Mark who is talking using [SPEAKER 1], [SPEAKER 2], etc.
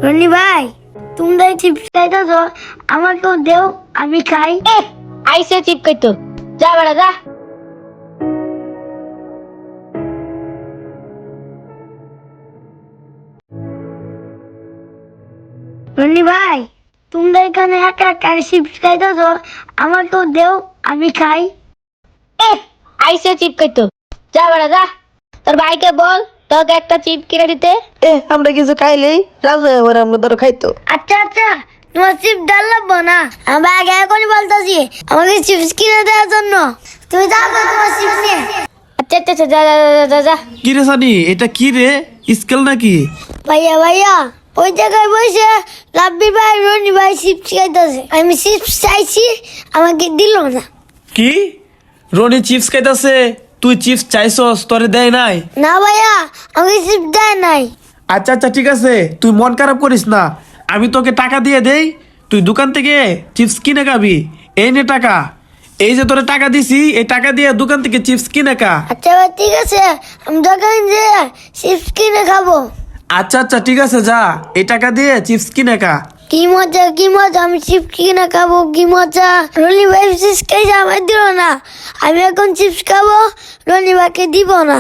[SPEAKER 1] রনি ভাই, তোমরা চিপস খাইতেছ, আমাকেও দেও, আমি খাই।
[SPEAKER 2] আইসে চিপ খাইতো, যা বেড়া যা।
[SPEAKER 1] রনি ভাই, তোমরা এখানে একা একা চিপস খাইতেছ, আমাকেও দেও, আমি খাই।
[SPEAKER 2] আইসে চিপ খাইতো, যা বেড়া যা। তোর ভাইকে বল তোকে একটা চিপ কিনে দিতে।
[SPEAKER 3] আমরা কিছু খাইলেই রাজা এবার আমরা ধরো খাইতো।
[SPEAKER 1] আচ্ছা আচ্ছা, তোমার চিপস ডাল লাগবো না, আমি আগে এখনই বলতেছি আমাকে চিপস কিনে দেওয়ার জন্য। তুমি যাও তো তোমার চিপস নিয়ে।
[SPEAKER 2] আচ্ছা আচ্ছা আচ্ছা, যা যা যা যা যা।
[SPEAKER 4] কি রে সানি, এটা কি রে? স্কেল নাকি?
[SPEAKER 1] ভাইয়া ভাইয়া, ওই জায়গায় বসে রাব্বি ভাই রনি ভাই চিপস খাইতেছে, আমি চিপস চাইছি, আমাকে দিল না।
[SPEAKER 4] কি রনি চিপস খাইতাছে, তুই চিপস চাইছস, তোরে দেয় নাই?
[SPEAKER 1] না ভাইয়া, আমাকে চিপস দেয় নাই।
[SPEAKER 4] আচ্ছা আচ্ছা ঠিক আছে, তুই মন খারাপ করিস না, আমি তোকে টাকা দিয়ে দেই, তুই দোকান থেকে চিপস কিনে খাবি। এই নে টাকা, এই যে তোরে টাকা দিছি, এই টাকা দিয়ে দোকান থেকে চিপস কিনে খা।
[SPEAKER 1] আচ্ছা ভাই ঠিক আছে, আমি দোকানে যেয়ে চিপস কিনে খাবো।
[SPEAKER 4] আচ্ছা আচ্ছা ঠিক আছে, যা এই টাকা দিয়ে চিপস কিনে খা।
[SPEAKER 1] কি মজা কি মজা, আমি চিপস কিনে খাবো, কি মজা। রনি ভাই চিপস খাইছে, আমার দিল না, আমি এখন চিপস খাবো, রনি ভাইকে দিব না।